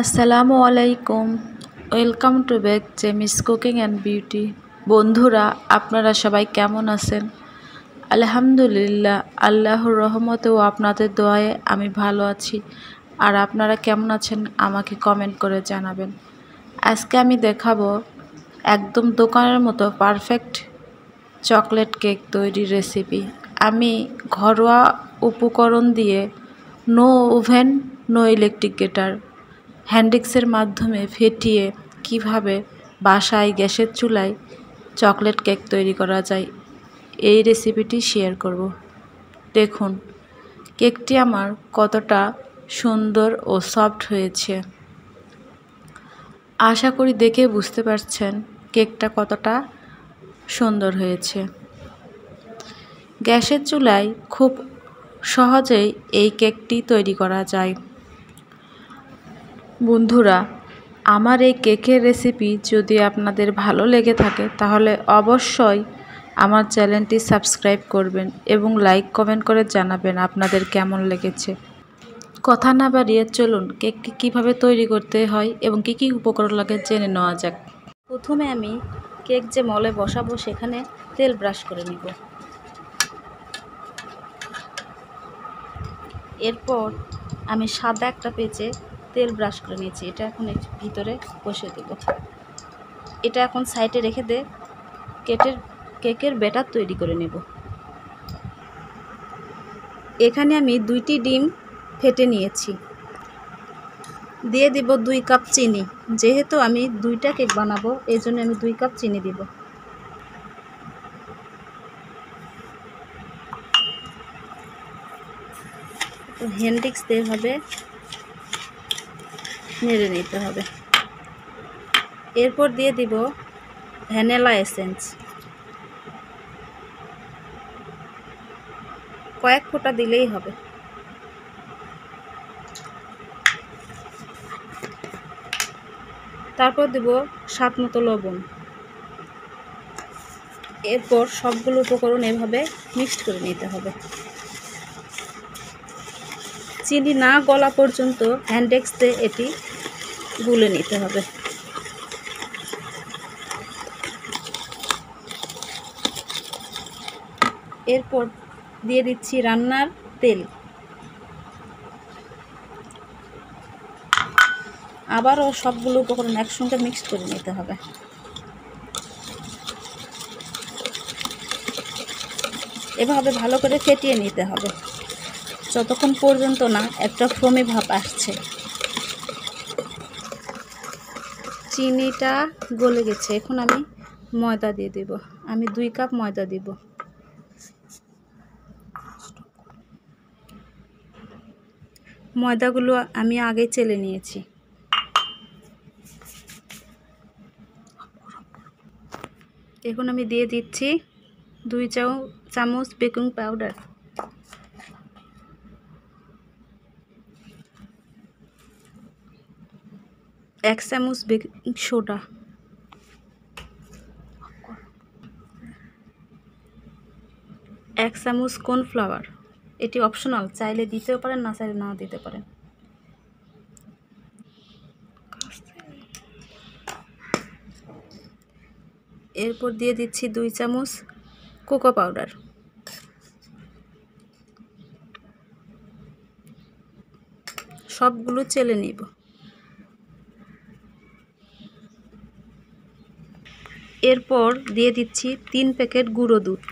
আসসালামু আলাইকুম। Welcome to back Jemi's cooking and beauty. বন্ধুরা, আপনারা সবাই কেমন আছেন? আলহামদুলিল্লাহ, আল্লাহর রহমতে ও আপনাদের দোয়ায় আমি ভালো আছি। আর আপনারা কেমন আছেন আমাকে কমেন্ট করে জানাবেন। আজকে আমি দেখাবো একদম দোকানের মতো পারফেক্ট চকলেট কেক তৈরির রেসিপি। আমি ঘরোয়া উপকরণ দিয়ে no oven, no electric beater, হ্যান্ডিক্সের মাধ্যমে ফেটিয়ে কিভাবে বাসায় গ্যাসের চুলায় চকলেট কেক তৈরি করা যায় এই রেসিপিটি শেয়ার করব। দেখুন কেকটি আমার কতটা সুন্দর ও সফট হয়েছে। আশা করি দেখে বুঝতে পারছেন কেকটা কতটা সুন্দর হয়েছে। গ্যাসের চুলায় খুব সহজেই এই কেকটি তৈরি করা যায়। বন্ধুরা, আমার এই কেকের রেসিপি যদি আপনাদের ভালো লেগে থাকে তাহলে অবশ্যই আমার চ্যানেলটি সাবস্ক্রাইব করবেন এবং লাইক কমেন্ট করে জানাবেন আপনাদের কেমন লেগেছে। কথা না বাড়িয়ে চলুন কেকটি কীভাবে তৈরি করতে হয় এবং কী কী উপকরণ লাগে জেনে নেওয়া যাক। প্রথমে আমি কেক যে মলে বসাবো সেখানে তেল ব্রাশ করে নিব। এরপর আমি সাদা একটা পেঁচে তেল ব্রাশ করে নিয়েছি। এটা এখন ভিতরে বসিয়ে দেব। এটা এখন সাইডে রেখে কেকের ব্যাটার তৈরি করে নেব। এখানে আমি 2টি ডিম ফেটে নিয়েছি। দিয়ে দিব 2 কাপ চিনি। যেহেতু আমি 2টা কেক বানাবো এই জন্য আমি 2 কাপ চিনি দিব। তো হ্যান্ডিক্স দিয়ে এভাবে নেড়ে নিতে হবে। এরপর দিয়ে দিব ভ্যানিলা এসেন্স, কয়েক ফোঁটা দিলেই হবে। তারপর দেব স্বাদ মতো লবণ। এরপর সবগুলো উপকরণ এভাবে মিক্সড করে নিতে হবে। চিনি না গলা পর্যন্ত হ্যান্ডেক্স দিয়ে এটি গুলে নিতে হবে। এরপর দিয়ে দিচ্ছি রান্নার তেল। আবারও সবগুলো উপকরণ একসঙ্গে মিক্স করে নিতে হবে। এভাবে ভালো করে ফেটিয়ে নিতে হবে যতক্ষণ পর্যন্ত না একটা ফোমি ভাব আসছে। চিনিটা গলে গেছে। এখন আমি ময়দা দিয়ে দেব। আমি 2 কাপ ময়দা দিব। ময়দাগুলো আমি আগে চেলে নিয়েছি। এখন আমি দিয়ে দিচ্ছি 2 চামচ বেকিং পাউডার, 1 চামচ বেকিং সোডা, 1 চামচ কর্নফ্লাওয়ার। এটি অপশনাল, চাইলে দিতেও পারেন, না চাইলে না দিতে পারেন। এরপর দিয়ে দিচ্ছি 2 চামচ কোকো পাউডার। সবগুলো চেলে নিব। এরপর দিয়ে দিচ্ছি 3 প্যাকেট গুঁড়ো দুধ।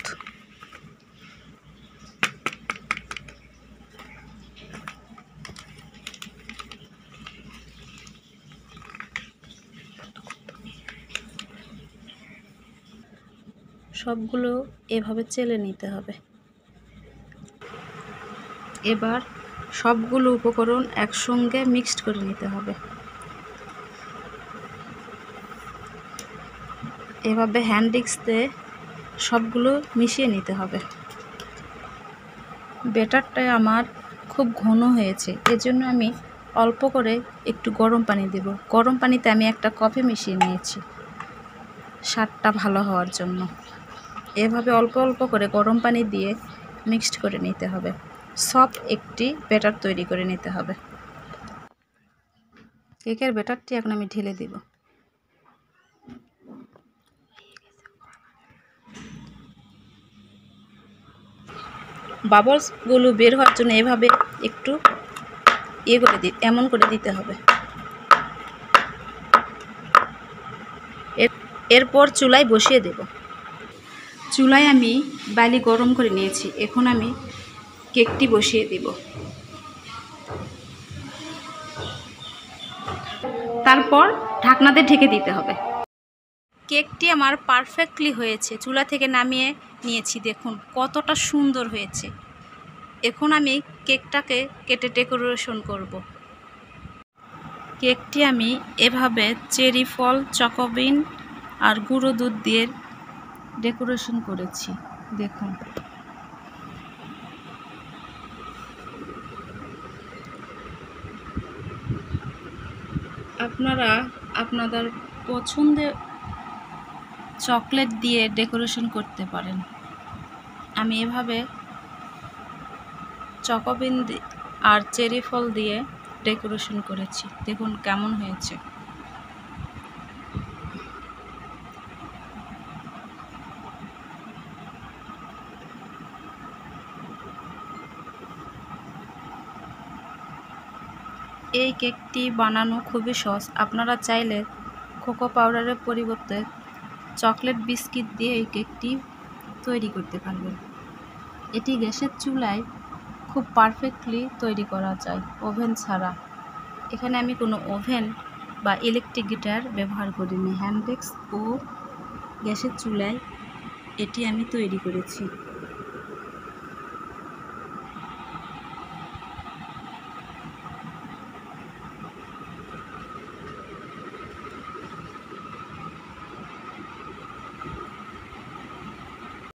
সবগুলো এভাবে চেলে নিতে হবে। এবার সবগুলো উপকরণ একসঙ্গে মিক্সড করে নিতে হবে। এভাবে হ্যান্ডিক্স দিয়ে সবগুলো মিশিয়ে নিতে হবে। ব্যাটারটা আমার খুব ঘন হয়েছে, এজন্য আমি অল্প করে একটু গরম পানি দেব। গরম পানিতে আমি একটা কফি মিশিয়ে নিয়েছি স্বাদটা ভালো হওয়ার জন্য। এভাবে অল্প অল্প করে গরম পানি দিয়ে মিক্সড করে নিতে হবে। সফট একটি ব্যাটার তৈরি করে নিতে হবে। কেকের ব্যাটারটি এখন আমি ঢেলে দেব। বাবলসগুলো বের হওয়ার জন্য এভাবে একটু এমন করে দিতে হবে। এরপর চুলায় বসিয়ে দেব। চুলায় আমি বালি গরম করে নিয়েছি। এখন আমি কেকটি বসিয়ে দেব। তারপর ঢাকনাতে ঢেকে দিতে হবে। কেকটি আমার পারফেক্টলি হয়েছে। চুলা থেকে নামিয়ে নিয়েছি, দেখুন কতটা সুন্দর হয়েছে। এখন আমি কেকটাকে কেটে ডেকোরেশন করব। কেকটি আমি এভাবে চেরি ফল, চকোবিন আর গুঁড়ো দুধ দিয়ে ডেকোরেশন করেছি, দেখুন। আপনারা আপনাদের পছন্দের চকলেট দিয়ে ডেকোরেশন করতে পারেন। আমি এভাবে চকোবিন আর চেরি ফল দিয়ে ডেকোরেশন করেছি, দেখুন কেমন হয়েছে। এই কেকটি বানানো খুবই সহজ। আপনারা চাইলে কোকো পাউডারের পরিবর্তে চকলেট বিস্কিট দিয়ে এই কেকটি তৈরি করতে পারবেন। এটি গ্যাসের চুলায় খুব পারফেক্টলি তৈরি করা যায়, ওভেন ছাড়া। এখানে আমি কোনো ওভেন বা ইলেকট্রিক গিটার ব্যবহার করিনি। হ্যান্ডেক্স ও গ্যাসের চুলায় এটি আমি তৈরি করেছি।